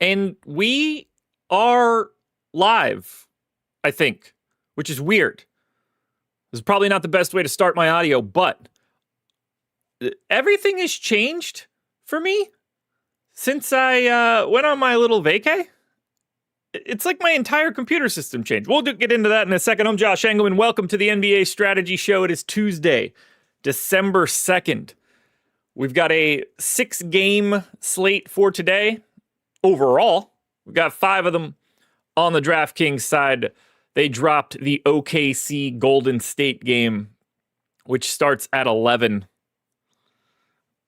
And we are live, I think, which is weird. This is probably not the best way to start my audio, but everything has changed for me since I went on my little vacay. It's like my entire computer system changed. We'll get into that in a second. I'm Josh Engleman. Welcome to the NBA Strategy Show. It is Tuesday, December 2nd. We've got a 6-game slate for today. Overall, we've got 5 of them on the DraftKings side. They dropped the OKC Golden State game, which starts at 11.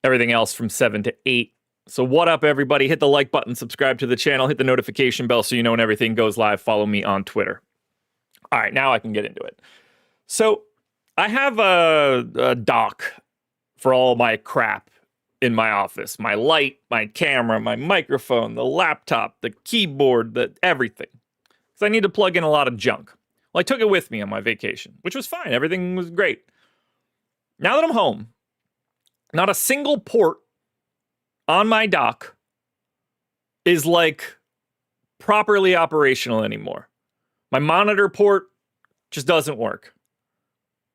Everything else from 7 to 8. So what up, everybody? Hit the like button, subscribe to the channel, hit the notification bell so you know when everything goes live. Follow me on Twitter. All right, now I can get into it. So I have a dock for all my crap in my office. My light, my camera, my microphone, the laptop, the keyboard, everything. Because I need to plug in a lot of junk. Well, I took it with me on my vacation, which was fine. Everything was great. Now that I'm home, not a single port on my dock is like properly operational anymore. My monitor port just doesn't work.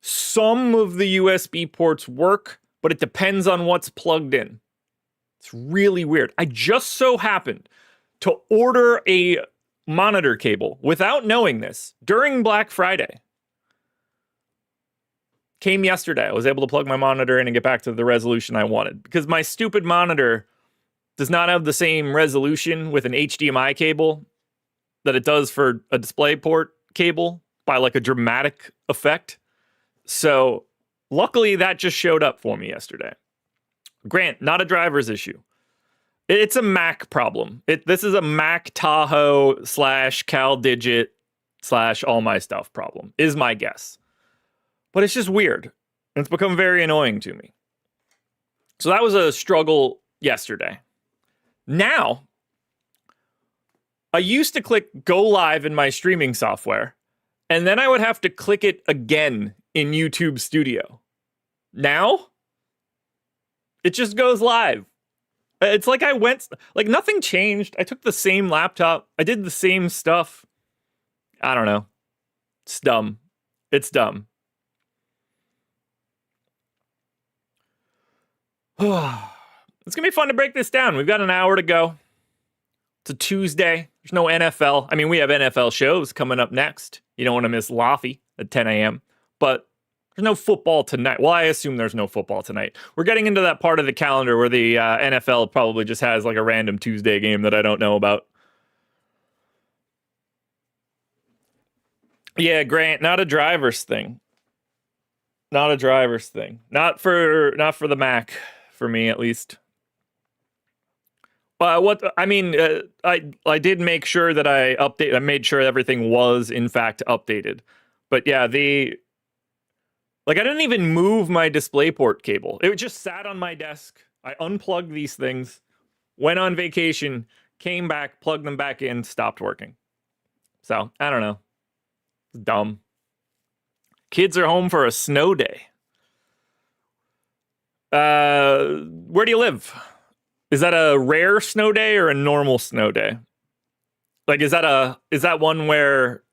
Some of the USB ports work, but it depends on what's plugged in. It's really weird. I just so happened to order a monitor cable without knowing this during Black Friday. Came yesterday. I was able to plug my monitor in and get back to the resolution I wanted because my stupid monitor does not have the same resolution with an HDMI cable that it does for a DisplayPort cable by like a dramatic effect. So luckily that just showed up for me yesterday. Grant, not a driver's issue. It's a Mac problem. This is a Mac Tahoe / CalDigit / all my stuff problem is my guess. But it's just weird. And it's become very annoying to me. So that was a struggle yesterday. Now, I used to click go live in my streaming software, and then I would have to click it again in YouTube Studio. Now, it just goes live. It's like nothing changed. I took the same laptop. I did the same stuff. I don't know. It's dumb. It's dumb. It's going to be fun to break this down. We've got an hour to go. It's a Tuesday. There's no NFL. I mean, we have NFL shows coming up next. You don't want to miss Laffy at 10 a.m. But there's no football tonight. Well, I assume there's no football tonight. We're getting into that part of the calendar where the NFL probably just has like a random Tuesday game that I don't know about. Yeah, Grant, not a driver's thing. Not a driver's thing. Not for the Mac. For me, at least. I did make sure that I made sure everything was in fact updated. But yeah, I didn't even move my DisplayPort cable. It just sat on my desk. I unplugged these things, went on vacation, came back, plugged them back in, stopped working. So, I don't know. It's dumb. Kids are home for a snow day. Where do you live? Is that a rare snow day or a normal snow day? Like, is that one where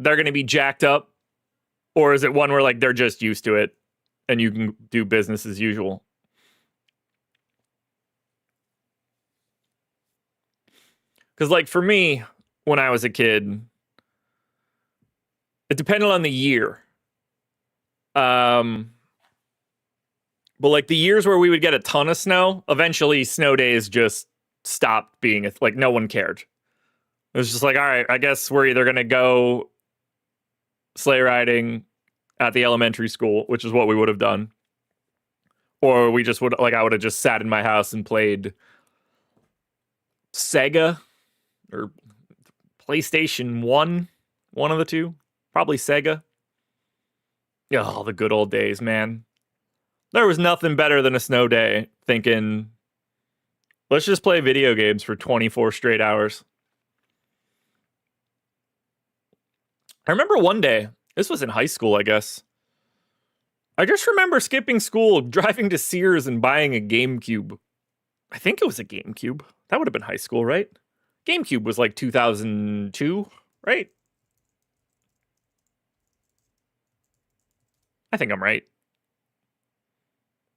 they're going to be jacked up? Or is it one where like they're just used to it and you can do business as usual? Because like for me, when I was a kid, it depended on the year. But like the years where we would get a ton of snow, eventually snow days just stopped being like no one cared. It was just like, all right, I guess we're either going to go sleigh riding at the elementary school, which is what we would have done. Or we just would, like, I would have just sat in my house and played Sega or PlayStation 1, one of the two. Probably Sega. Oh, the good old days, man. There was nothing better than a snow day thinking, let's just play video games for 24 straight hours. I remember one day, this was in high school, I guess. I just remember skipping school, driving to Sears and buying a GameCube. I think it was a GameCube. That would have been high school, right? GameCube was like 2002, right? I think I'm right.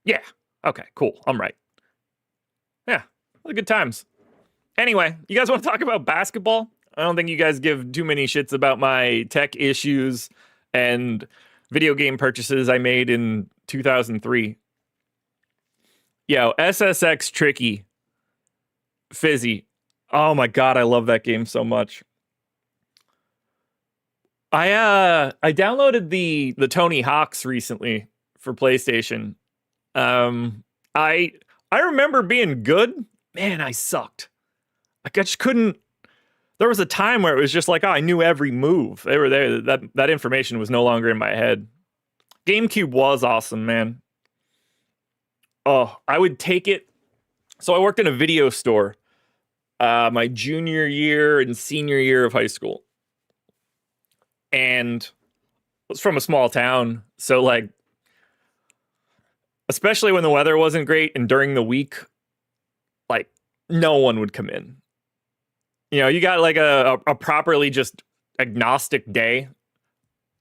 Yeah. Okay, cool. I'm right. Yeah. Good times. Anyway, you guys want to talk about basketball? I don't think you guys give too many shits about my tech issues and video game purchases I made in 2003. Yo, SSX Tricky. Fizzy. Oh my god, I love that game so much. I downloaded the Tony Hawk's recently for PlayStation. I remember being good. Man, I sucked. Like I just couldn't. There was a time where it was just like, oh, I knew every move. They were there. That information was no longer in my head. GameCube was awesome, man. Oh, I would take it. So I worked in a video store my junior year and senior year of high school. And I was from a small town. So like, especially when the weather wasn't great and during the week, like no one would come in. You know, you got like a properly just agnostic day.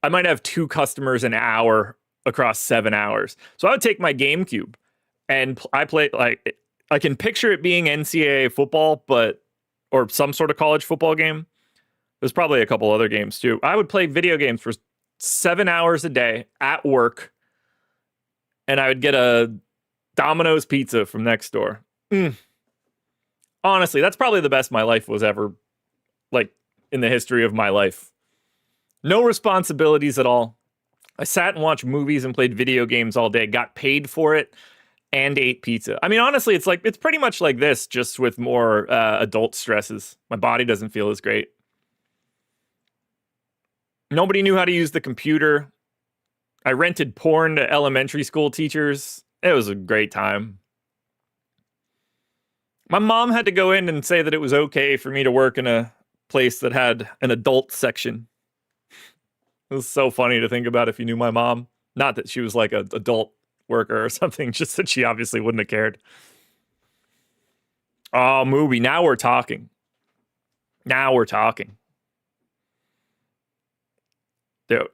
I might have 2 customers an hour across 7 hours. So I would take my GameCube and I play like, I can picture it being NCAA football, or some sort of college football game. There's probably a couple other games too. I would play video games for 7 hours a day at work, and I would get a Domino's pizza from next door. Honestly, that's probably the best my life was ever, like, in the history of my life. No responsibilities at all. I sat and watched movies and played video games all day, got paid for it, and ate pizza. I mean, honestly, it's pretty much like this, just with more adult stresses. My body doesn't feel as great. Nobody knew how to use the computer. I rented porn to elementary school teachers. It was a great time. My mom had to go in and say that it was okay for me to work in a place that had an adult section. It was so funny to think about if you knew my mom. Not that she was like an adult worker or something, just that she obviously wouldn't have cared. Oh, movie. Now we're talking. Dude.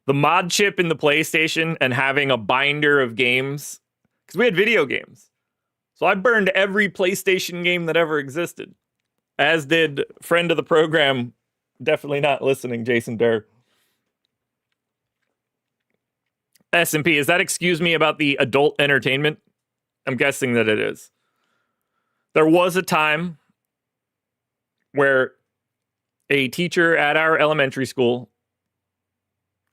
The mod chip in the PlayStation and having a binder of games. Because we had video games. So I burned every PlayStation game that ever existed. As did friend of the program, definitely not listening, Jason Durr. S&P, is that excuse me about the adult entertainment? I'm guessing that it is. There was a time where a teacher at our elementary school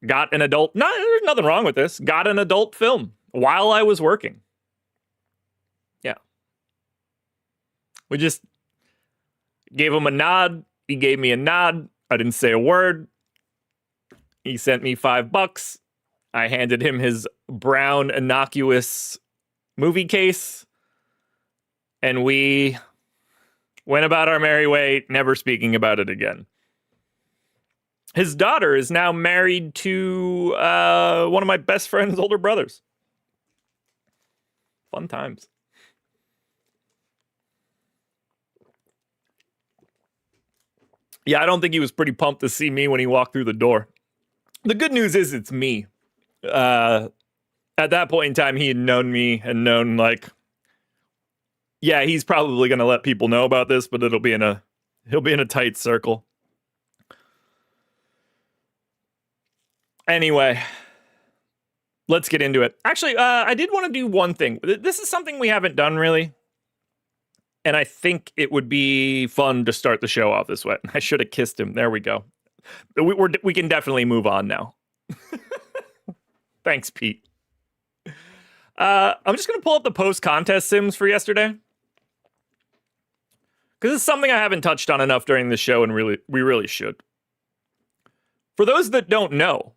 got an adult, there's nothing wrong with this, got an adult film while I was working. Yeah. We just gave him a nod. He gave me a nod. I didn't say a word. He sent me $5. I handed him his brown, innocuous movie case, and we went about our merry way, never speaking about it again. His daughter is now married to one of my best friend's older brothers. Fun times. Yeah, I don't think he was pretty pumped to see me when he walked through the door. The good news is it's me. At that point in time, he had known me and known, like, yeah, he's probably going to let people know about this, but he'll be in a tight circle. Anyway, let's get into it. Actually, I did want to do one thing. This is something we haven't done really, and I think it would be fun to start the show off this way. I should have kissed him. There we go. We can definitely move on now. Thanks, Pete. I'm just going to pull up the post-contest sims for yesterday, because it's something I haven't touched on enough during the show, and we really should. For those that don't know,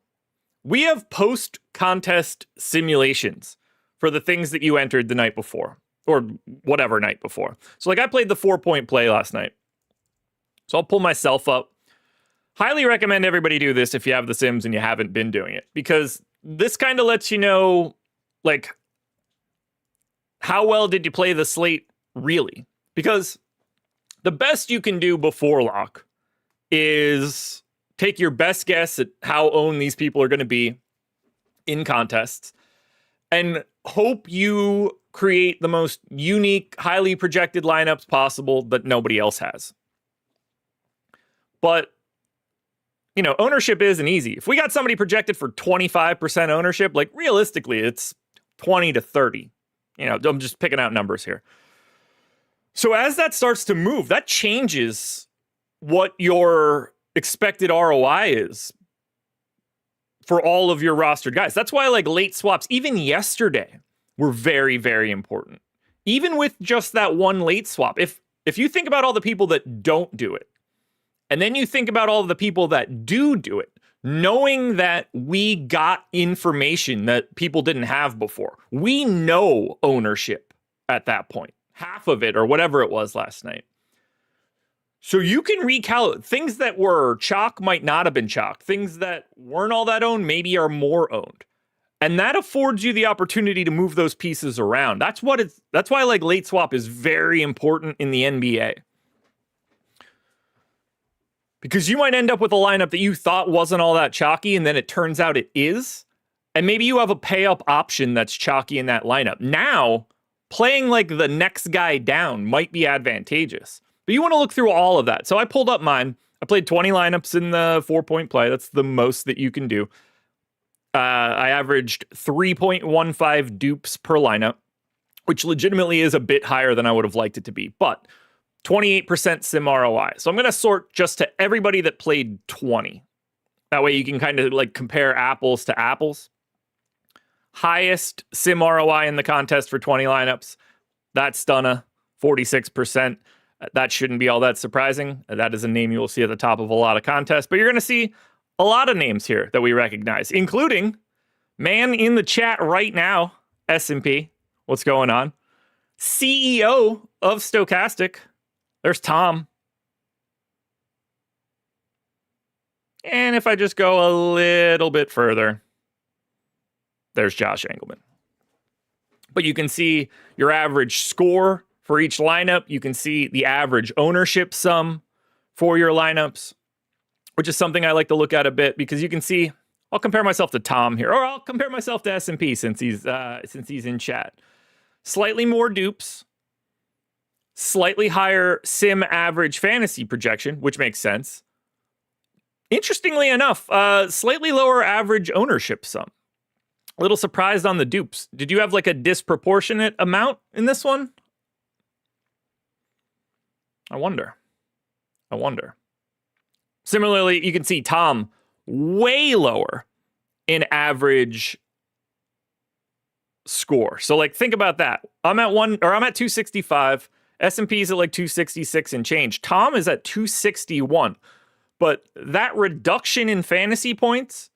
we have post-contest simulations for the things that you entered the night before, or whatever night before. So, like, I played the 4-point play last night. So I'll pull myself up. Highly recommend everybody do this if you have the Sims and you haven't been doing it, because this kind of lets you know, like, how well did you play the slate really? Because the best you can do before lock is take your best guess at how owned these people are going to be in contests and hope you create the most unique, highly projected lineups possible that nobody else has. But, you know, ownership isn't easy. If we got somebody projected for 25% ownership, like realistically, it's 20 to 30. You know, I'm just picking out numbers here. So as that starts to move, that changes what your expected ROI is for all of your rostered guys. That's why like late swaps, even yesterday, were very, very important. Even with just that one late swap, if you think about all the people that don't do it, and then you think about all of the people that do it, knowing that we got information that people didn't have before. We know ownership at that point, half of it or whatever it was last night. So you can recalculate things that were chalk might not have been chalk. Things that weren't all that owned maybe are more owned. And that affords you the opportunity to move those pieces around. That's why like late swap is very important in the NBA. Because you might end up with a lineup that you thought wasn't all that chalky, and then it turns out it is. And maybe you have a pay-up option that's chalky in that lineup. Now, playing like the next guy down might be advantageous. But you want to look through all of that. So I pulled up mine. I played 20 lineups in the 4-point play. That's the most that you can do. I averaged 3.15 dupes per lineup, which legitimately is a bit higher than I would have liked it to be. But 28% sim ROI. So I'm going to sort just to everybody that played 20. That way you can kind of like compare apples to apples. Highest sim ROI in the contest for 20 lineups. That's Stunna, 46%. That shouldn't be all that surprising. That is a name you will see at the top of a lot of contests. But you're going to see a lot of names here that we recognize, including man in the chat right now, S&P. What's going on? CEO of Stokastic. There's Tom. And if I just go a little bit further, there's Josh Engleman. But you can see your average score for each lineup. You can see the average ownership sum for your lineups, which is something I like to look at a bit because you can see, I'll compare myself to Tom here, or I'll compare myself to S&P since he's in chat. Slightly more dupes, slightly higher sim average fantasy projection, which makes sense. Interestingly enough, slightly lower average ownership sum. A little surprised on the dupes. Did you have like a disproportionate amount in this one? I wonder. Similarly, you can see Tom way lower in average score. So like think about that. I'm at 265. S&P's at like 266 and change. Tom is at 261. But that reduction in fantasy points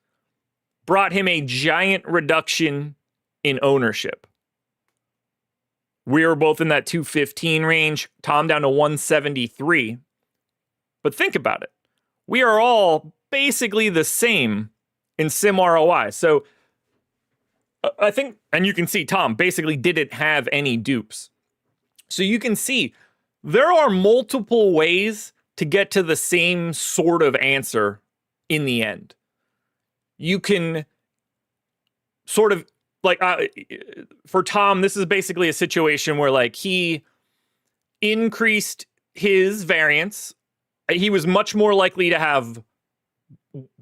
brought him a giant reduction in ownership. We were both in that 215 range, Tom down to 173. But think about it. We are all basically the same in sim ROI. So I think, and you can see Tom basically didn't have any dupes. So you can see there are multiple ways to get to the same sort of answer in the end. You can sort of like for Tom, this is basically a situation where like he increased his variance. He was much more likely to have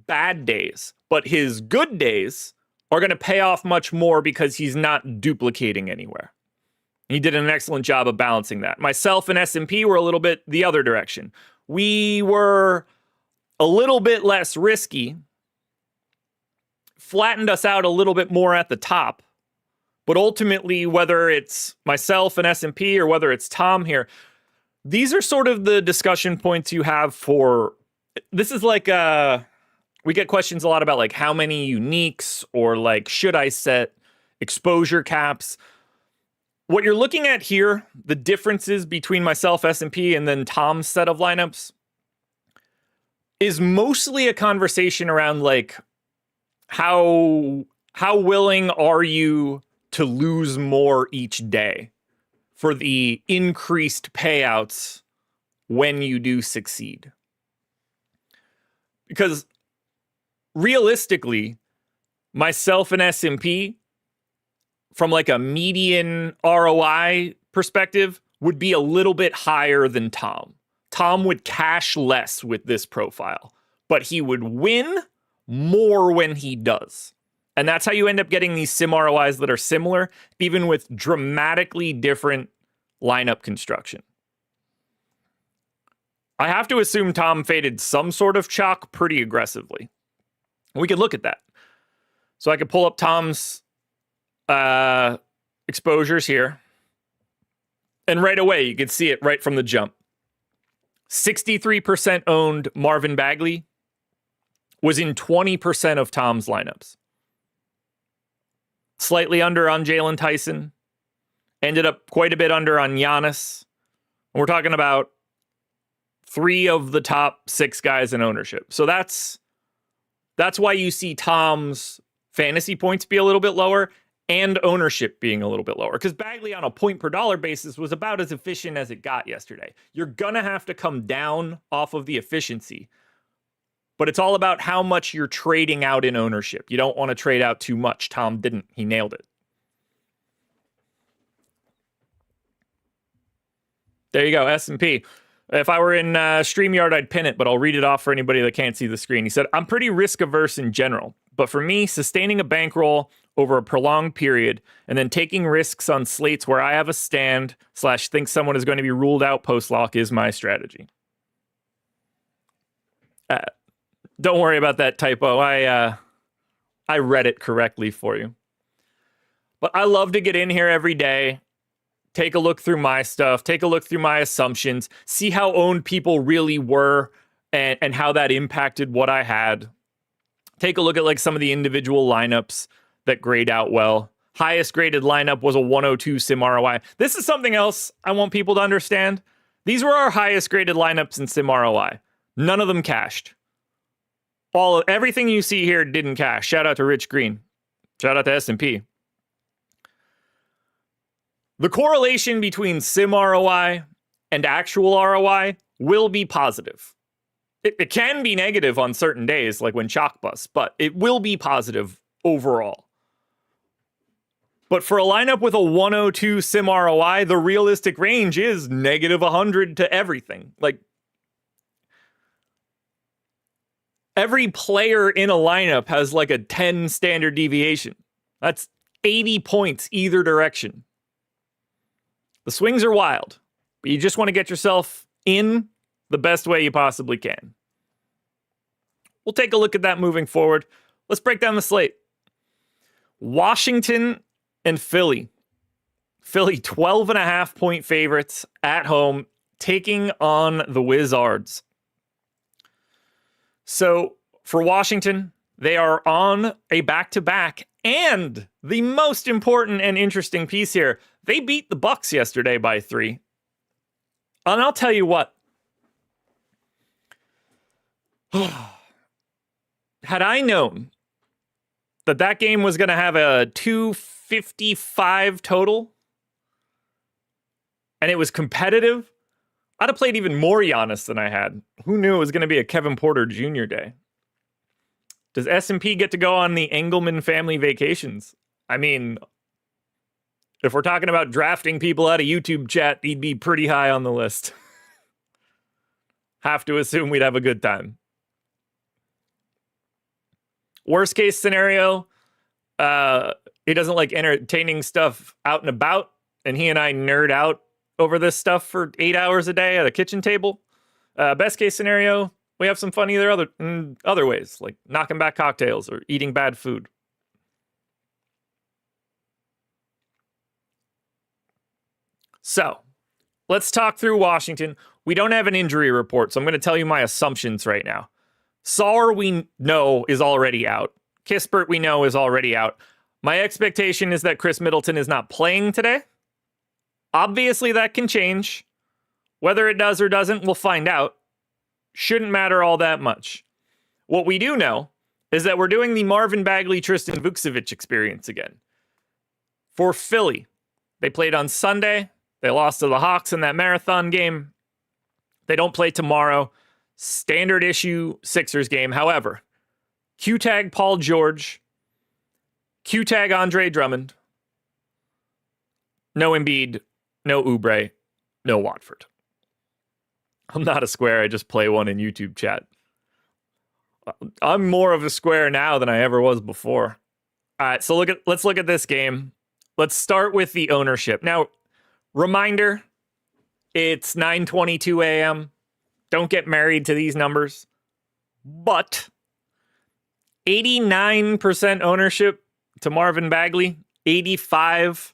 bad days, but his good days are going to pay off much more because he's not duplicating anywhere. He did an excellent job of balancing that. Myself and S&P were a little bit the other direction. We were a little bit less risky, flattened us out a little bit more at the top. But ultimately, whether it's myself and S&P or whether it's Tom here, these are sort of the discussion points you have for, this is like, we get questions a lot about like how many uniques or like, should I set exposure caps? What you're looking at here, the differences between myself, S&P, and then Tom's set of lineups is mostly a conversation around like how how willing are you to lose more each day for the increased payouts when you do succeed? Because realistically, myself and S&P, from like a median ROI perspective, would be a little bit higher than Tom. Tom would cash less with this profile, but he would win more when he does. And that's how you end up getting these sim ROIs that are similar, even with dramatically different lineup construction. I have to assume Tom faded some sort of chalk pretty aggressively. We could look at that. So I could pull up Tom's exposures here. And right away, you could see it right from the jump. 63% owned Marvin Bagley was in 20% of Tom's lineups. Slightly under on Jalen Tyson. Ended up quite a bit under on Giannis. And we're talking about 3 of the top 6 guys in ownership. So that's why you see Tom's fantasy points be a little bit lower and ownership being a little bit lower. Because Bagley on a point per dollar basis was about as efficient as it got yesterday. You're going to have to come down off of the efficiency. But it's all about how much you're trading out in ownership. You don't want to trade out too much. Tom didn't. He nailed it. There you go, S&P. If I were in StreamYard, I'd pin it, but I'll read it off for anybody that can't see the screen. He said, I'm pretty risk averse in general, but for me, sustaining a bankroll over a prolonged period and then taking risks on slates where I have a stand / think someone is going to be ruled out post-lock is my strategy. Don't worry about that typo. I read it correctly for you. But I love to get in here every day, take a look through my stuff, take a look through my assumptions, see how owned people really were and how that impacted what I had. Take a look at like some of the individual lineups that grade out well. Highest graded lineup was a 102 sim ROI. This is something else I want people to understand. These were our highest graded lineups in sim ROI. None of them cashed. Everything you see here didn't cash. Shout out to Rich Green. Shout out to S&P. The correlation between sim ROI and actual ROI will be positive. It can be negative on certain days, like when chalk busts, but it will be positive overall. But for a lineup with a 102 sim ROI, the realistic range is negative 100 to everything. Like, every player in a lineup has like a 10 standard deviation. That's 80 points either direction. The swings are wild, but you just want to get yourself in the best way you possibly can. We'll take a look at that moving forward. Let's break down the slate. Washington and Philly. Philly 12.5 point favorites at home, taking on the Wizards. So for Washington, they are on a back-to-back, and the most important and interesting piece here, they beat the Bucks yesterday by 3. And I'll tell you what. Had I known that game was going to have a 255 total, and it was competitive, I'd have played even more Giannis than I had. Who knew it was going to be a Kevin Porter Jr. day? Does S&P get to go on the Engleman family vacations? I mean, if we're talking about drafting people out of YouTube chat, he'd be pretty high on the list. Have to assume we'd have a good time. Worst case scenario, he doesn't like entertaining stuff out and about, and he and I nerd out over this stuff for 8 hours a day at a kitchen table. Best case scenario, we have some fun either other ways, like knocking back cocktails or eating bad food. So, let's talk through Washington. We don't have an injury report, so I'm going to tell you my assumptions right now. Saar, we know, is already out. Kispert, we know, is already out. My expectation is that Chris Middleton is not playing today. Obviously, that can change. Whether it does or doesn't, we'll find out. Shouldn't matter all that much. What we do know is that we're doing the Marvin Bagley, Tristan Vukcevic experience again. For Philly, they played on Sunday. They lost to the Hawks in that marathon game. They don't play tomorrow. Standard issue Sixers game. However, Q-tag Paul George, Q-tag Andre Drummond, no Embiid, no Oubre, no Watford. I'm not a square. I just play one in YouTube chat. I'm more of a square now than I ever was before. All right, so let's look at this game. Let's start with the ownership. Now, reminder, it's 9:22 a.m. Don't get married to these numbers. But 89% ownership to Marvin Bagley, 85%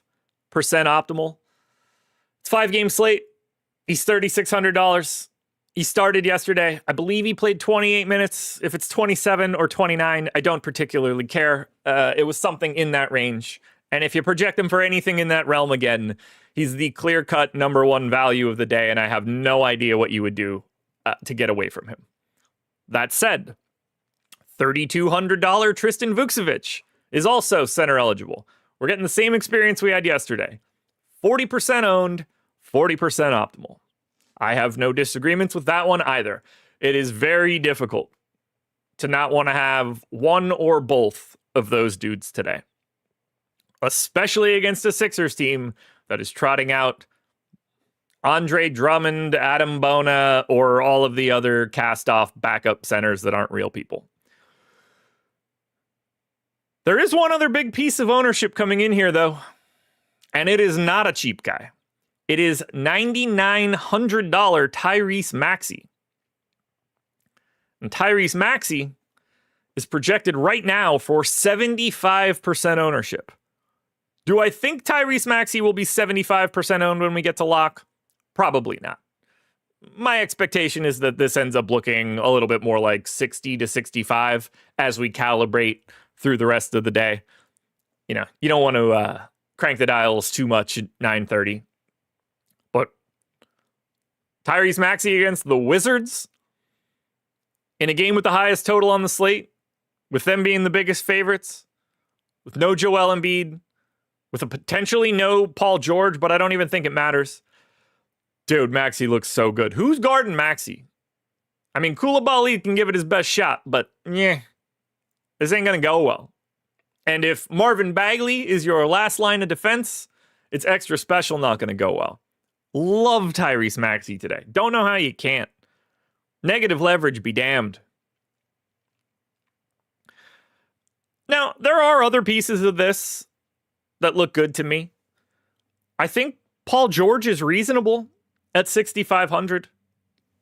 optimal. It's 5-game slate. He's $3,600. He started yesterday. I believe he played 28 minutes. If it's 27 or 29, I don't particularly care. It was something in that range. And if you project him for anything in that realm again, he's the clear-cut number one value of the day, and I have no idea what you would do to get away from him. That said, $3,200 Tristan Vukcevic is also center eligible. We're getting the same experience we had yesterday. 40% owned, 40% optimal. I have no disagreements with that one either. It is very difficult to not want to have one or both of those dudes today, especially against a Sixers team that is trotting out Andre Drummond, Adam Bona, or all of the other cast-off backup centers that aren't real people. There is one other big piece of ownership coming in here, though, and it is not a cheap guy. It is $9,900 Tyrese Maxey. And Tyrese Maxey is projected right now for 75% ownership. Do I think Tyrese Maxey will be 75% owned when we get to lock? Probably not. My expectation is that this ends up looking a little bit more like 60 to 65 as we calibrate through the rest of the day. You know, you don't want to crank the dials too much at 9:30. But Tyrese Maxey against the Wizards in a game with the highest total on the slate, with them being the biggest favorites, with no Joel Embiid, with a potentially no Paul George, but I don't even think it matters. Dude, Maxey looks so good. Who's guarding Maxey? I mean, Koulibaly can give it his best shot, but yeah, this ain't going to go well. And if Marvin Bagley is your last line of defense, it's extra special not going to go well. Love Tyrese Maxey today. Don't know how you can't. Negative leverage be damned. Now, there are other pieces of this that look good to me. I think Paul George is reasonable at 6,500.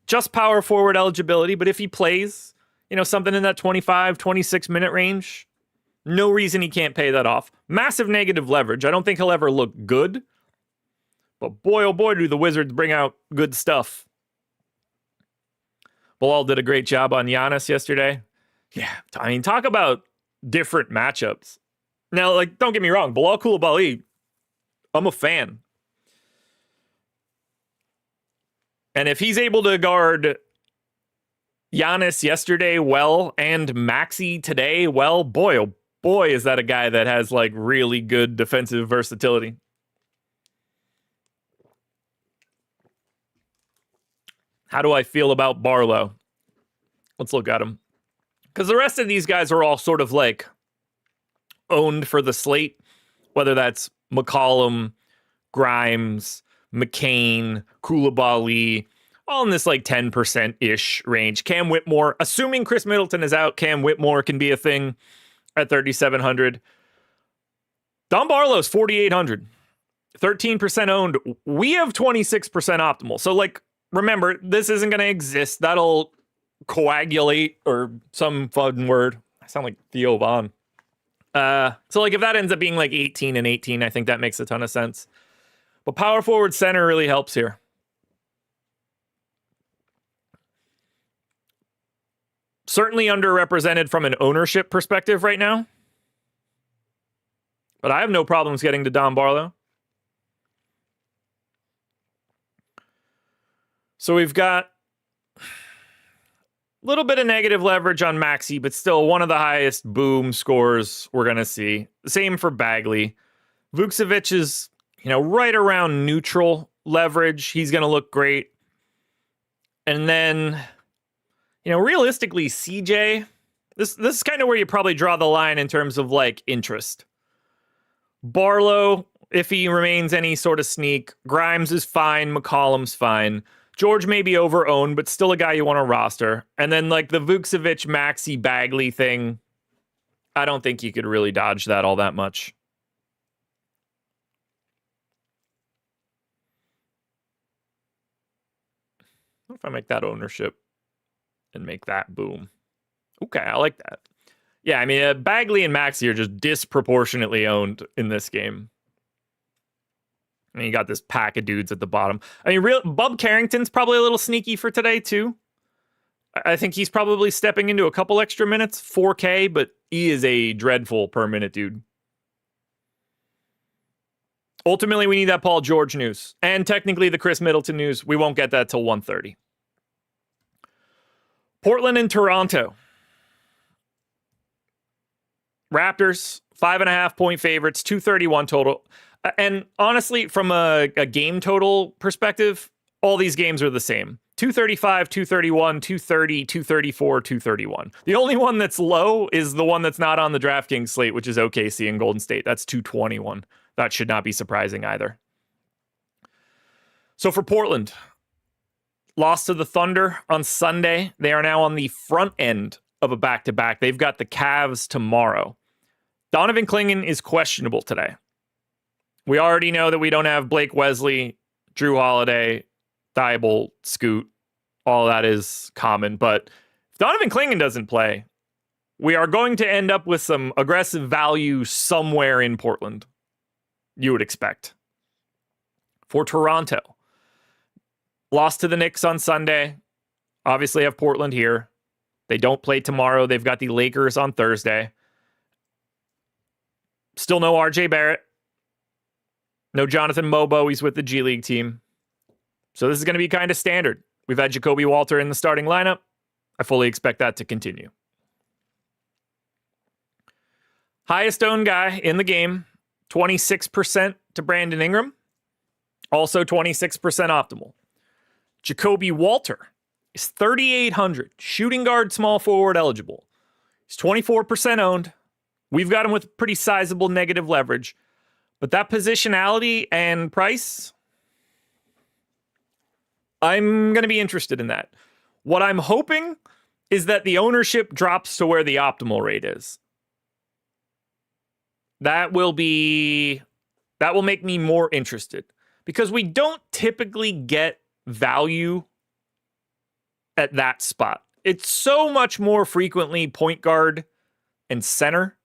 Just power forward eligibility, but if he plays, you know, something in that 25, 26 minute range, no reason he can't pay that off. Massive negative leverage. I don't think he'll ever look good, but boy, oh boy, do the Wizards bring out good stuff. Bilal did a great job on Giannis yesterday. Yeah, I mean, talk about different matchups. Now, like, don't get me wrong, Bilal Koulibaly, I'm a fan. And if he's able to guard Giannis yesterday well and Maxey today well, boy, oh boy, is that a guy that has like really good defensive versatility. How do I feel about Barlow? Let's look at him. Because the rest of these guys are all sort of like owned for the slate, whether that's McCollum, Grimes, McCain, Koulibaly, all in this like 10%-ish range. Cam Whitmore, assuming Chris Middleton is out, Cam Whitmore can be a thing at 3,700. Don Barlow's 4,800, 13% owned. We have 26% optimal. So like, remember, this isn't going to exist. That'll coagulate, or some fun word. I sound like Theo Von. So like if that ends up being like 18 and 18, I think that makes a ton of sense. But power forward center really helps here. Certainly underrepresented from an ownership perspective right now. But I have no problems getting to Don Barlow. So we've got Little bit of negative leverage on Maxey, but still one of the highest boom scores we're going to see. Same for Bagley. Vucevic is, right around neutral leverage. He's going to look great. And then, realistically, CJ, this is kind of where you probably draw the line in terms of like interest. Barlow, if he remains any sort of sneak. Grimes is fine. McCollum's fine. George may be over-owned, but still a guy you want to roster. And then like the Vucevic, Maxey, Bagley thing, I don't think you could really dodge that all that much. What if I make that ownership and make that boom? Okay, I like that. Yeah, I mean, Bagley and Maxey are just disproportionately owned in this game. I mean, you got this pack of dudes at the bottom. I mean, Bub Carrington's probably a little sneaky for today, too. I think he's probably stepping into a couple extra minutes, 4K, but he is a dreadful per minute dude. Ultimately, we need that Paul George news. And technically, the Chris Middleton news. We won't get that till 1:30. Portland and Toronto. Raptors, 5.5-point favorites, 231 total. And honestly, from a game total perspective, all these games are the same. 235, 231, 230, 234, 231. The only one that's low is the one that's not on the DraftKings slate, which is OKC and Golden State. That's 221. That should not be surprising either. So for Portland, lost to the Thunder on Sunday. They are now on the front end of a back-to-back. They've got the Cavs tomorrow. Donovan Clingan is questionable today. We already know that we don't have Blake Wesley, Drew Holiday, Thibault, Scoot. All that is common. But if Donovan Clingan doesn't play, we are going to end up with some aggressive value somewhere in Portland. You would expect. For Toronto, lost to the Knicks on Sunday. Obviously have Portland here. They don't play tomorrow. They've got the Lakers on Thursday. Still no RJ Barrett. No Jonathan Mobo. He's with the G League team. So this is going to be kind of standard. We've had Jacoby Walter in the starting lineup. I fully expect that to continue. Highest owned guy in the game, 26% to Brandon Ingram. Also 26% optimal. Jacoby Walter is 3,800. Shooting guard, small forward eligible. He's 24% owned. We've got him with pretty sizable negative leverage. But that positionality and price, I'm going to be interested in that. What I'm hoping is that the ownership drops to where the optimal rate is. That will make me more interested. Because we don't typically get value at that spot. It's so much more frequently point guard and center.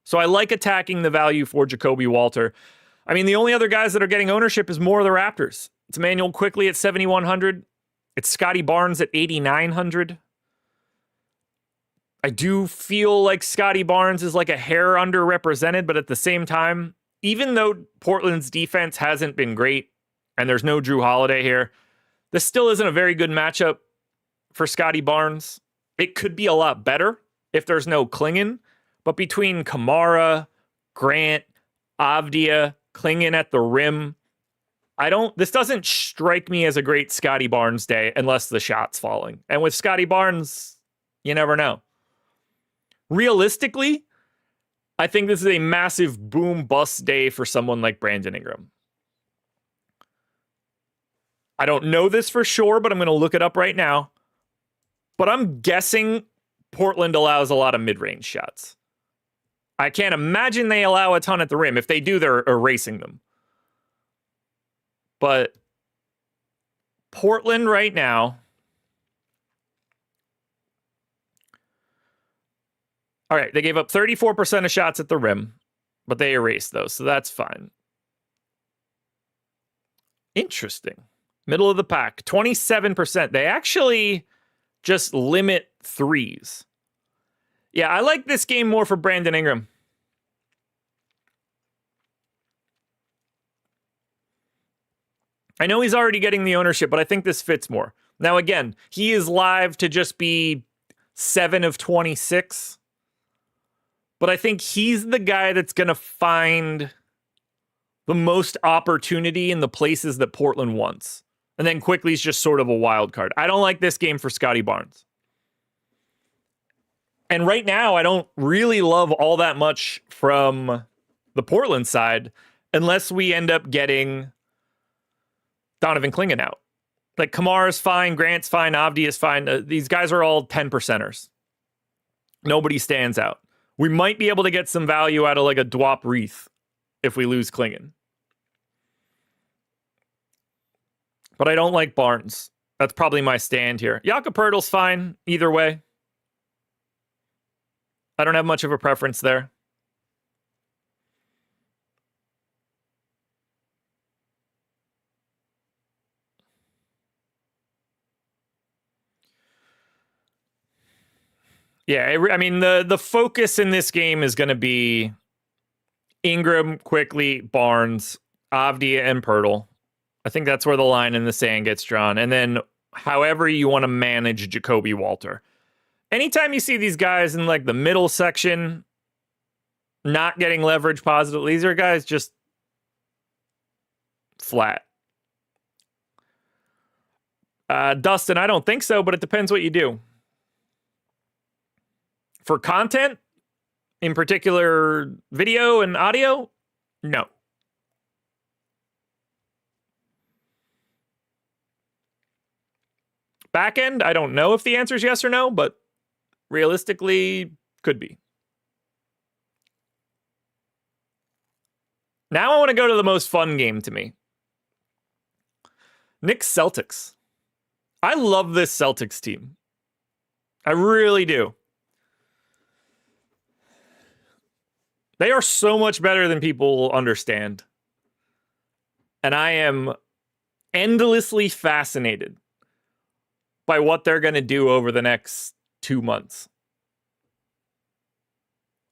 So I like attacking the value for Jacoby Walter. I mean, the only other guys that are getting ownership is more of the Raptors. It's Emmanuel Quickley at 7,100. It's Scotty Barnes at 8,900. I do feel like Scotty Barnes is like a hair underrepresented, but at the same time, even though Portland's defense hasn't been great and there's no Drew Holiday here, this still isn't a very good matchup for Scotty Barnes. It could be a lot better if there's no Clingan. But between Kamara, Grant, Avdia, Clingan at the rim, this doesn't strike me as a great Scotty Barnes day unless the shot's falling. And with Scotty Barnes, you never know. Realistically, I think this is a massive boom bust day for someone like Brandon Ingram. I don't know this for sure, but I'm going to look it up right now. But I'm guessing Portland allows a lot of mid-range shots. I can't imagine they allow a ton at the rim. If they do, they're erasing them. But Portland right now. All right, they gave up 34% of shots at the rim, but they erased those, so that's fine. Interesting. Middle of the pack, 27%. They actually just limit threes. Yeah, I like this game more for Brandon Ingram. I know he's already getting the ownership, but I think this fits more. Now, again, he is live to just be 7 of 26. But I think he's the guy that's going to find the most opportunity in the places that Portland wants. And then Quickly's just sort of a wild card. I don't like this game for Scotty Barnes. And right now, I don't really love all that much from the Portland side unless we end up getting Donovan Clingan out. Like, Kamara's fine, Grant's fine, Avdi is fine. These guys are all 10%ers. Nobody stands out. We might be able to get some value out of like a Dwop Reith if we lose Clingan. But I don't like Barnes. That's probably my stand here. Jakob Poeltl's fine either way. I don't have much of a preference there. Yeah, I mean, the focus in this game is going to be Ingram, Quickly, Barnes, Avdia, and Poeltl. I think that's where the line in the sand gets drawn. And then however you want to manage Jacoby Walter. Anytime you see these guys in like the middle section not getting leverage positively, these are guys just flat. Dustin, I don't think so, but it depends what you do. For content, in particular video and audio, no. Back end, I don't know if the answer is yes or no, but realistically, could be. Now I want to go to the most fun game to me. Knicks Celtics. I love this Celtics team. I really do. They are so much better than people understand. And I am endlessly fascinated by what they're going to do over the next 2 months.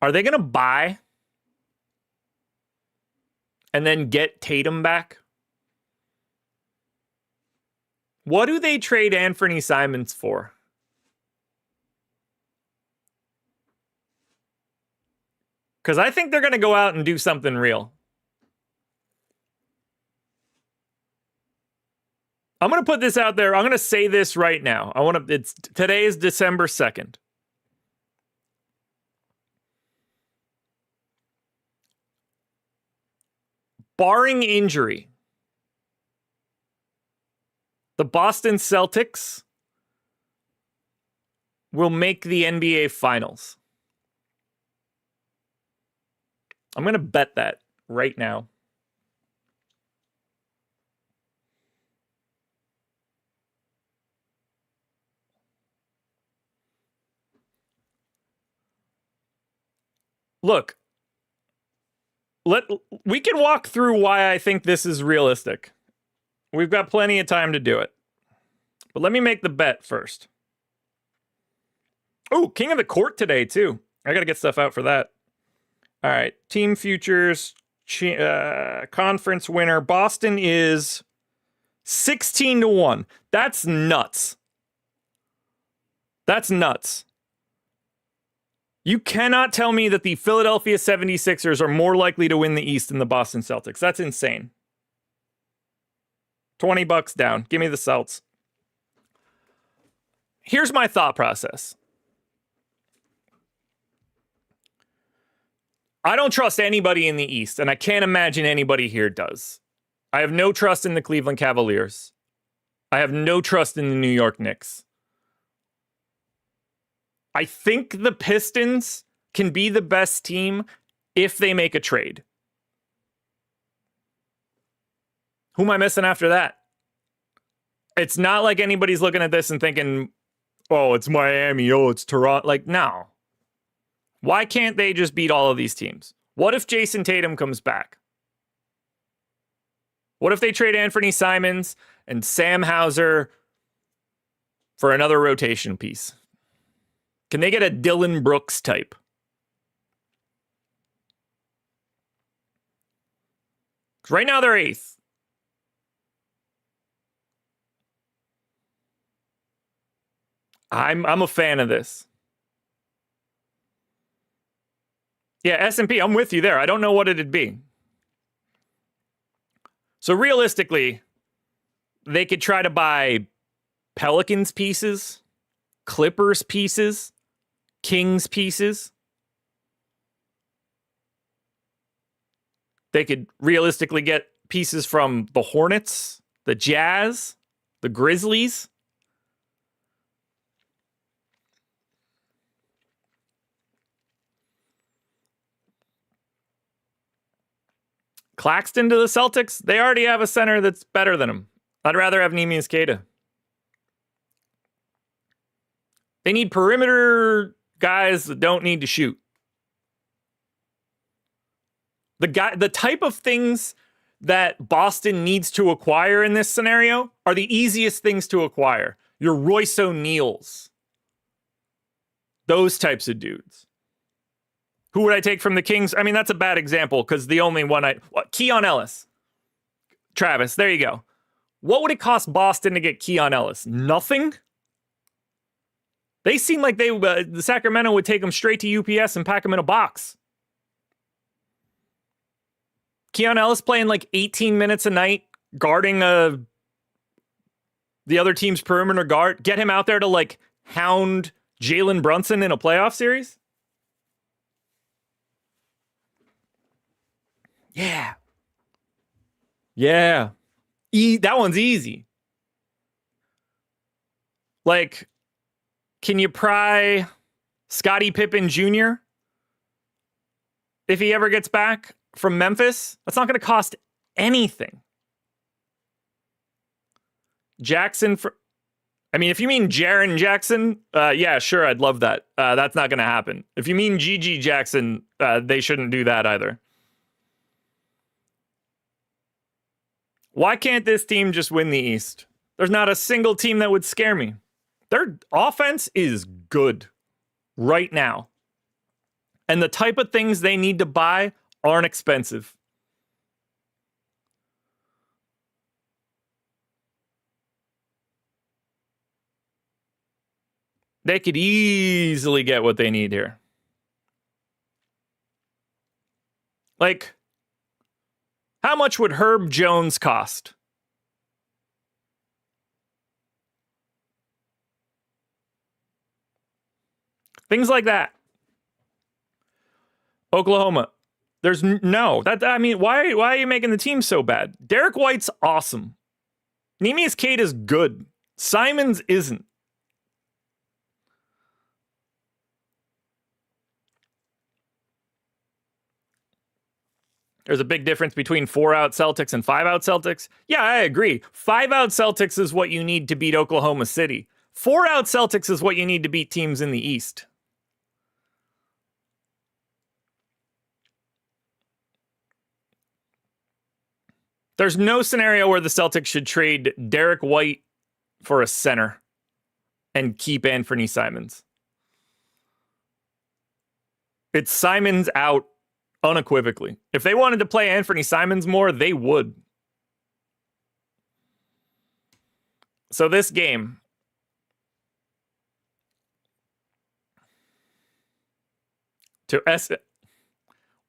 Are they going to buy and then get Tatum back? What do they trade Anthony Simons for? Because I think they're going to go out and do something real. I'm going to put this out there. I'm going to say this right now. Today is December 2nd. Barring injury, the Boston Celtics will make the NBA Finals. I'm going to bet that right now. Look, we can walk through why I think this is realistic. We've got plenty of time to do it. But let me make the bet first. Oh, King of the Court today, too. I got to get stuff out for that. All right. Team futures, conference winner. Boston is 16-1. That's nuts. That's nuts. You cannot tell me that the Philadelphia 76ers are more likely to win the East than the Boston Celtics. That's insane. $20 down. Give me the Celts. Here's my thought process. I don't trust anybody in the East, and I can't imagine anybody here does. I have no trust in the Cleveland Cavaliers. I have no trust in the New York Knicks. I think the Pistons can be the best team if they make a trade. Who am I missing after that? It's not like anybody's looking at this and thinking, oh, it's Miami, oh, it's Toronto. Like, no. Why can't they just beat all of these teams? What if Jason Tatum comes back? What if they trade Anthony Simons and Sam Hauser for another rotation piece? Can they get a Dylan Brooks type? Right now they're 8th. I'm a fan of this. Yeah, S&P, I'm with you there. I don't know what it'd be. So realistically, they could try to buy Pelicans pieces, Clippers pieces, Kings pieces. They could realistically get pieces from the Hornets, the Jazz, the Grizzlies. Claxton to the Celtics. They already have a center that's better than him. I'd rather have Neemias Queta. They need perimeter guys that don't need to shoot. The type of things that Boston needs to acquire in this scenario are the easiest things to acquire. Your Royce O'Neals. Those types of dudes. Who would I take from the Kings? I mean, that's a bad example because the only one Keon Ellis. Travis, there you go. What would it cost Boston to get Keon Ellis? Nothing? They seem like the Sacramento would take him straight to UPS and pack him in a box. Keon Ellis playing like 18 minutes a night, guarding the other team's perimeter guard. Get him out there to like hound Jalen Brunson in a playoff series? Yeah. Yeah. That one's easy. Like, can you pry Scottie Pippen Jr. if he ever gets back from Memphis? That's not going to cost anything. Jackson if you mean Jaren Jackson, yeah, sure, I'd love that. That's not going to happen. If you mean Gigi Jackson, they shouldn't do that either. Why can't this team just win the East? There's not a single team that would scare me. Their offense is good right now. And the type of things they need to buy aren't expensive. They could easily get what they need here. Like, how much would Herb Jones cost? Things like that. Oklahoma. There's no. Why are you making the team so bad? Derek White's awesome. Neemias Queta is good. Simons isn't. There's a big difference between 4-out Celtics and 5-out Celtics. Yeah, I agree. 5-out Celtics is what you need to beat Oklahoma City. 4-out Celtics is what you need to beat teams in the East. There's no scenario where the Celtics should trade Derek White for a center and keep Anthony Simons. It's Simons out unequivocally. If they wanted to play Anthony Simons more, they would. So this game,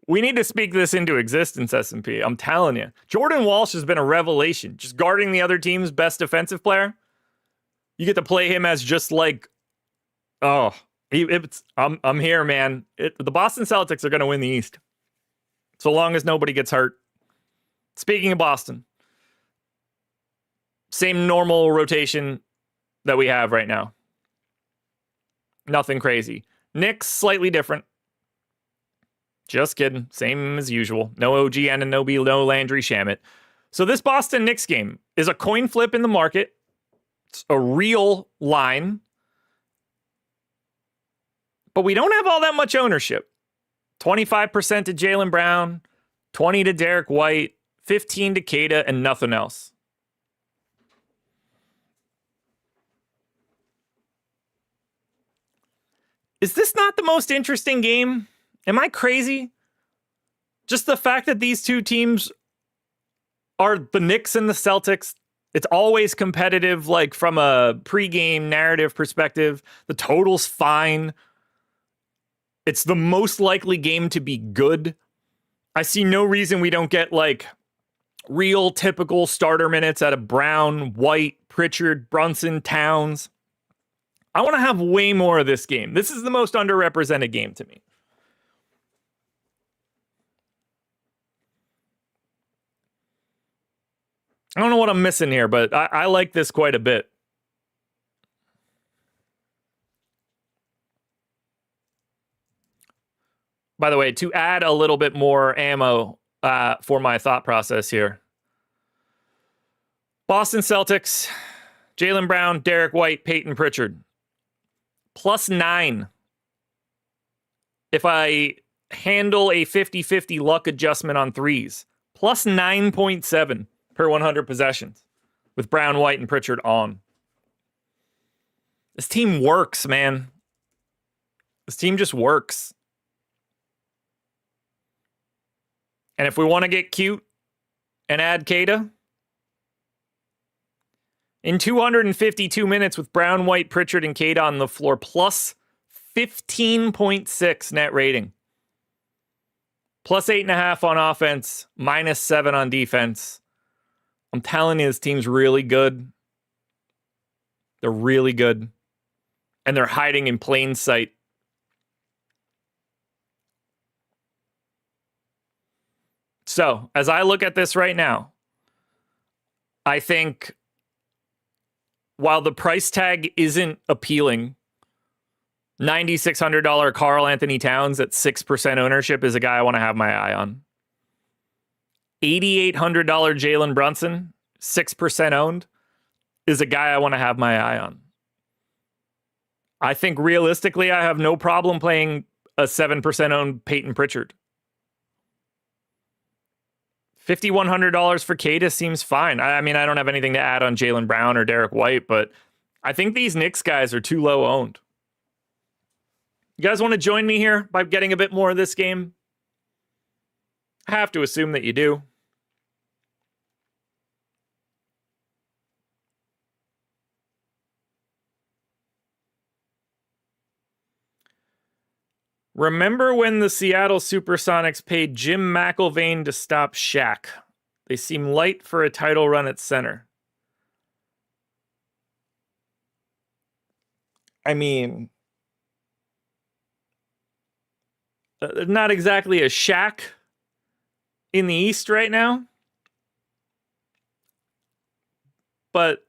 we need to speak this into existence, S&P. I'm telling you. Jordan Walsh has been a revelation. Just guarding the other team's best defensive player. You get to play him as just like, I'm here, man. The Boston Celtics are going to win the East. So long as nobody gets hurt. Speaking of Boston, same normal rotation that we have right now. Nothing crazy. Knicks, slightly different. Just kidding. Same as usual. No OG Anunoby, no Landry Shamet. So this Boston Knicks game is a coin flip in the market. It's a real line. But we don't have all that much ownership. 25% to Jaylen Brown, 20 to Derek White, 15 to Queta, and nothing else. Is this not the most interesting game? Am I crazy? Just the fact that these two teams are the Knicks and the Celtics. It's always competitive, like from a pregame narrative perspective. The total's fine. It's the most likely game to be good. I see no reason we don't get like real typical starter minutes out of Brown, White, Pritchard, Brunson, Towns. I want to have way more of this game. This is the most underrepresented game to me. I don't know what I'm missing here, but I like this quite a bit. By the way, to add a little bit more ammo for my thought process here. Boston Celtics, Jaylen Brown, Derek White, Peyton Pritchard. +9. If I handle a 50-50 luck adjustment on threes. +9.7 per 100 possessions with Brown, White, and Pritchard on. This team works, man. This team just works. And if we want to get cute and add Kada, in 252 minutes with Brown, White, Pritchard, and Kada on the floor, +15.6 net rating. +8.5 on offense, -7 on defense. I'm telling you, this team's really good. They're really good. And they're hiding in plain sight. So, as I look at this right now, I think while the price tag isn't appealing, $9,600 Karl Anthony Towns at 6% ownership is a guy I want to have my eye on. $8,800 Jalen Brunson, 6% owned, is a guy I want to have my eye on. I think realistically, I have no problem playing a 7% owned Peyton Pritchard. $5,100 for Kada seems fine. I mean, I don't have anything to add on Jaylen Brown or Derek White, but I think these Knicks guys are too low owned. You guys want to join me here by getting a bit more of this game? I have to assume that you do. Remember when the Seattle Supersonics paid Jim McIlvaine to stop Shaq? They seem light for a title run at center. I mean, not exactly a Shaq in the East right now. But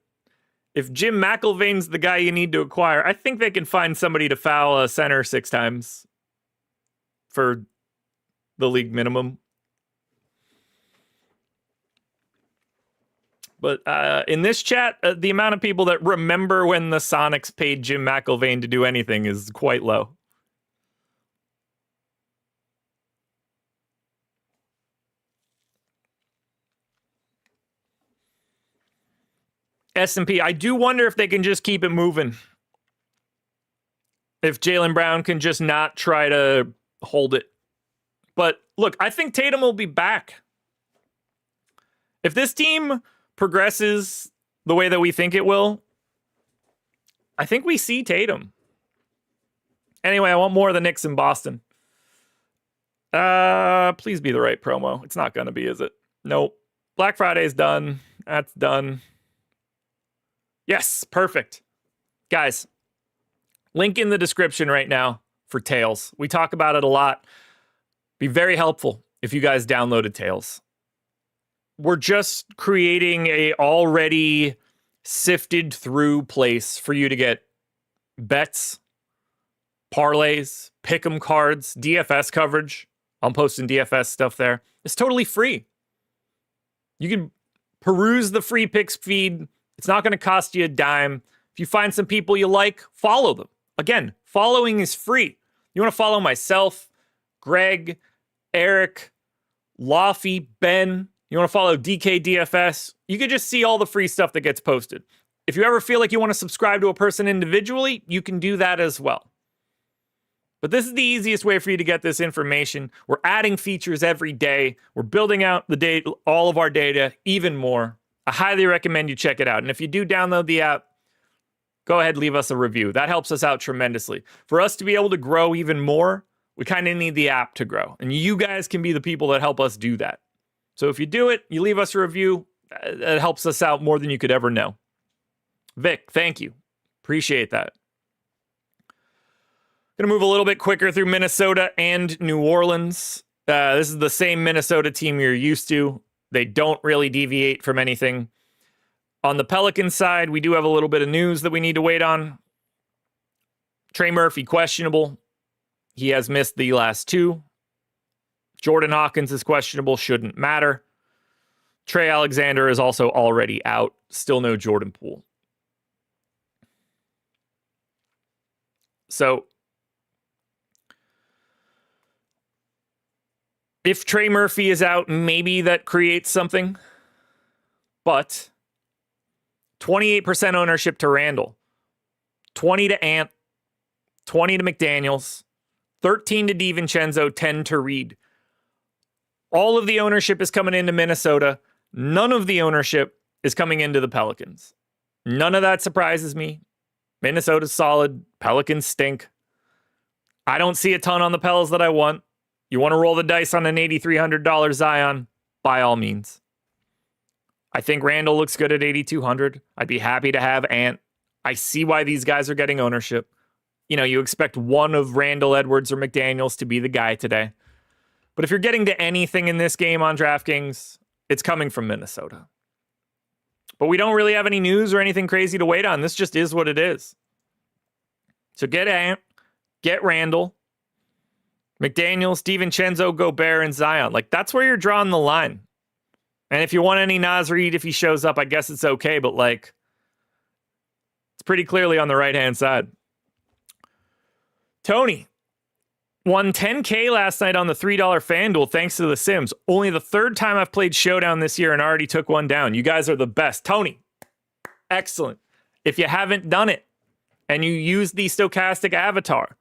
if Jim McIlvaine's the guy you need to acquire, I think they can find somebody to foul a center 6 times for the league minimum. But in this chat, the amount of people that remember when the Sonics paid Jim McIlvaine to do anything is quite low. S&P, I do wonder if they can just keep it moving. If Jaylen Brown can just not try to hold it. But look, I think Tatum will be back. If this team progresses the way that we think it will, I think we see Tatum. Anyway, I want more of the Knicks in Boston. Please be the right promo. It's not going to be, is it? Nope. Black Friday's done. That's done. Yes, perfect. Guys, link in the description right now for Tails. We talk about it a lot. Be very helpful if you guys downloaded Tails. We're just creating a already sifted through place for you to get bets, parlays, pick'em cards, DFS coverage. I'm posting DFS stuff there. It's totally free. You can peruse the free picks feed. It's not going to cost you a dime. If you find some people you like, follow them. Again, following is free. You want to follow myself, Greg, Eric, Laffy, Ben. You want to follow DK DFS. You can just see all the free stuff that gets posted. If you ever feel like you want to subscribe to a person individually, you can do that as well. But this is the easiest way for you to get this information. We're adding features every day. We're building out the data, all of our data even more. I highly recommend you check it out. And if you do download the app, go ahead, leave us a review. That helps us out tremendously. For us to be able to grow even more, We kind of need the app to grow. And you guys can be the people that help us do that. So if you do it, you leave us a review, that helps us out more than you could ever know. Vic, thank you. Appreciate that. Going to move a little bit quicker through Minnesota and New Orleans. This is the same Minnesota team you're used to. They don't really deviate from anything. On the Pelicans side, we do have a little bit of news that we need to wait on. Trey Murphy, questionable. He has missed the last two. Jordan Hawkins is questionable, shouldn't matter. Trey Alexander is also already out. Still no Jordan Poole. So, if Trey Murphy is out, maybe that creates something. But 28% ownership to Randall, 20 to Ant, 20 to McDaniels, 13 to DiVincenzo, 10 to Reed. All of the ownership is coming into Minnesota. None of the ownership is coming into the Pelicans. None of that surprises me. Minnesota's solid. Pelicans stink. I don't see a ton on the Pels that I want. You want to roll the dice on an $8,300 Zion? By all means. I think Randall looks good at $8,200. I'd be happy to have Ant. I see why these guys are getting ownership. You know, you expect one of Randall, Edwards, or McDaniels to be the guy today. But if you're getting to anything in this game on DraftKings, it's coming from Minnesota. But we don't really have any news or anything crazy to wait on. This just is what it is. So get Ant, get Randall, McDaniels, DiVincenzo, Gobert, and Zion. Like, that's where you're drawing the line. And if you want any Naz Reid, if he shows up, I guess it's okay. But, like, it's pretty clearly on the right-hand side. Tony won $10K last night on the $3 FanDuel thanks to the Sims. Only the third time I've played Showdown this year and already took one down. You guys are the best. Tony, excellent. If you haven't done it and you use the Stokastic avatar,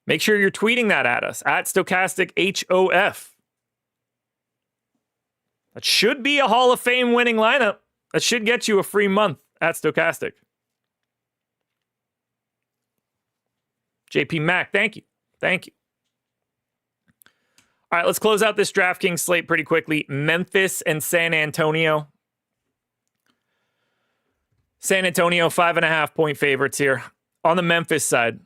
make sure you're tweeting that at us, at Stokastic HOF. That should be a Hall of Fame winning lineup. That should get you a free month at Stokastic. JP Mack, thank you. Thank you. All right, let's close out this DraftKings slate pretty quickly. Memphis and San Antonio. San Antonio, 5.5 point favorites here. On the Memphis side,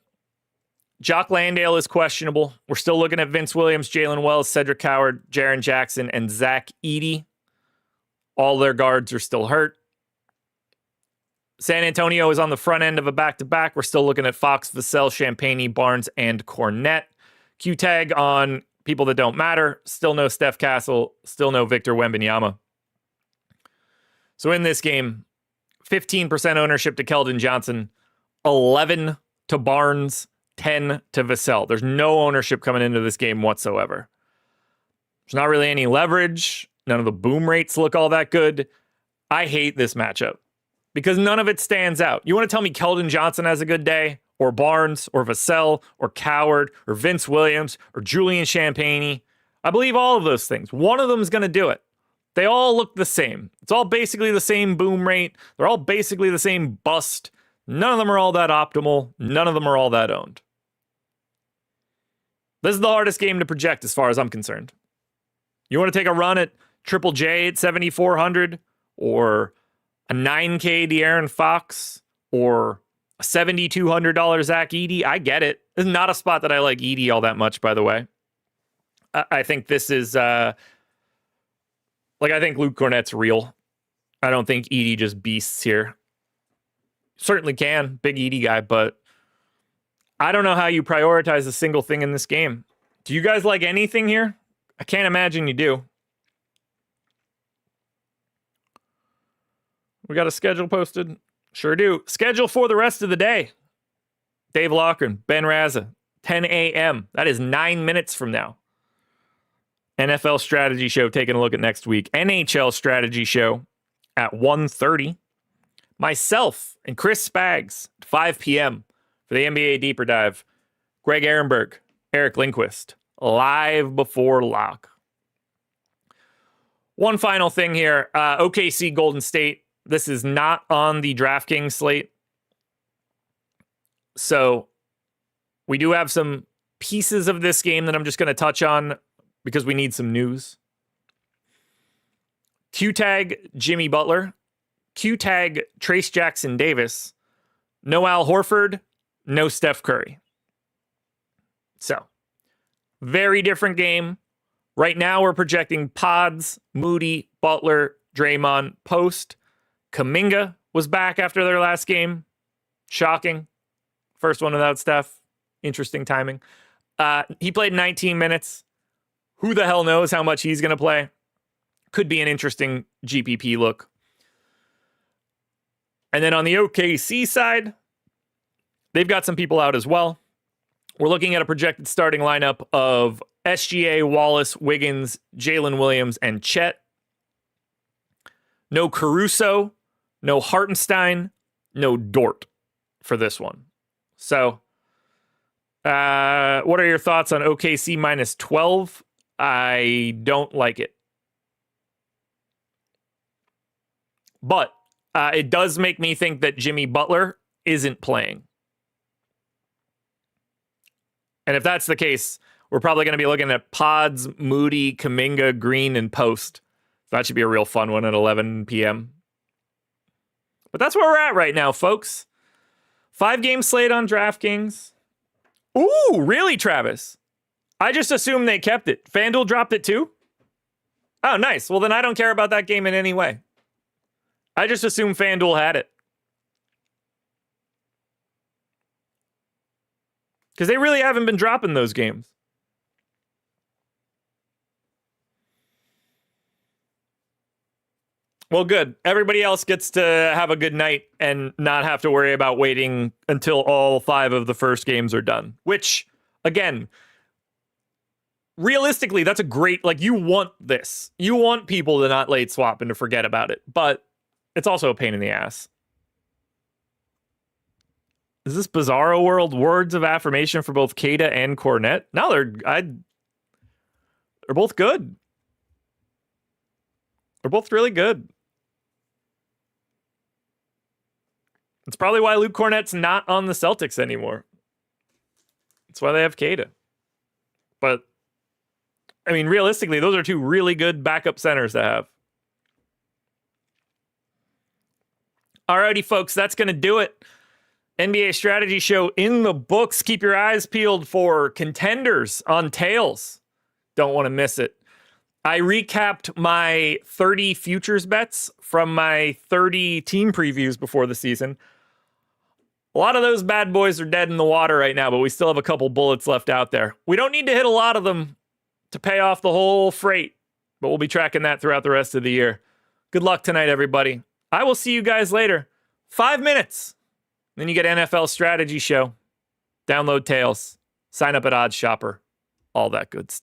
Jock Landale is questionable. We're still looking at Vince Williams, Jalen Wells, Cedric Howard, Jaren Jackson, and Zach Edey. All their guards are still hurt. San Antonio is on the front end of a back-to-back. We're still looking at Fox, Vassell, Champagny, Barnes, and Cornette. Q-tag on people that don't matter. Still no Steph Castle. Still no Victor Wembanyama. So in this game, 15% ownership to Keldon Johnson, 11 to Barnes, 10 to Vassell. There's no ownership coming into this game whatsoever. There's not really any leverage. None of the boom rates look all that good. I hate this matchup because none of it stands out. You want to tell me Keldon Johnson has a good day, or Barnes, or Vassell, or Coward, or Vince Williams, or Julian Champagny? I believe all of those things. One of them is going to do it. They all look the same. It's all basically the same boom rate. They're all basically the same bust. None of them are all that optimal. None of them are all that owned. This is the hardest game to project as far as I'm concerned. You want to take a run at Triple J at 7,400, or a 9K De'Aaron Fox, or a $7,200 Zach Edey? I get it. This is not a spot that I like Edey all that much, by the way. I think this is, I think Luke Cornett's real. I don't think Edey just beasts here. Certainly can, big Edey guy, but I don't know how you prioritize a single thing in this game. Do you guys like anything here? I can't imagine you do. We got a schedule posted? Sure do. Schedule for the rest of the day. Dave Loughran, Ben Raza, 10 a.m. That is 9 minutes from now. NFL Strategy Show, taking a look at next week. NHL Strategy Show at 1:30. Myself and Chris Spags, 5 p.m. for the NBA Deeper Dive. Greg Ehrenberg, Eric Lindquist, live before lock. One final thing here. OKC Golden State. This is not on the DraftKings slate. So we do have some pieces of this game that I'm just going to touch on because we need some news. Q-tag Jimmy Butler. Q-tag Trace Jackson Davis. No Al Horford. No Steph Curry. So, very different game. Right now, we're projecting Pods, Moody, Butler, Draymond, Post. Kuminga was back after their last game. Shocking. First one without Steph. Interesting timing. He played 19 minutes. Who the hell knows how much he's going to play? Could be an interesting GPP look. And then on the OKC side, they've got some people out as well. We're looking at a projected starting lineup of SGA, Wallace, Wiggins, Jalen Williams, and Chet. No Caruso, no Hartenstein, no Dort for this one. So, what are your thoughts on OKC minus 12? I don't like it. But it does make me think that Jimmy Butler isn't playing. And if that's the case, we're probably going to be looking at Pods, Moody, Kuminga, Green, and Post. That should be a real fun one at 11 p.m. But that's where we're at right now, folks. 5-game slate on DraftKings. Ooh, really, Travis? I just assumed they kept it. FanDuel dropped it too? Oh, nice. Well, then I don't care about that game in any way. I just assumed FanDuel had it. Because they really haven't been dropping those games. Well, good. Everybody else gets to have a good night and not have to worry about waiting until all 5 of the first games are done. Which, again, realistically, that's a great, like, you want this. You want people to not late swap and to forget about it. But it's also a pain in the ass. Is this Bizarro World words of affirmation for both Kada and Cornette? No, they're both good. They're both really good. It's probably why Luke Cornett's not on the Celtics anymore. That's why they have Kada. But, I mean, realistically, those are 2 really good backup centers to have. Alrighty, folks, that's going to do it. NBA Strategy Show in the books. Keep your eyes peeled for contenders on tails. Don't want to miss it. I recapped my 30 futures bets from my 30 team previews before the season. A lot of those bad boys are dead in the water right now, but we still have a couple bullets left out there. We don't need to hit a lot of them to pay off the whole freight, but we'll be tracking that throughout the rest of the year. Good luck tonight, everybody. I will see you guys later. 5 minutes. Then you get NFL Strategy Show. Download Tails. Sign up at OddsShopper. All that good stuff.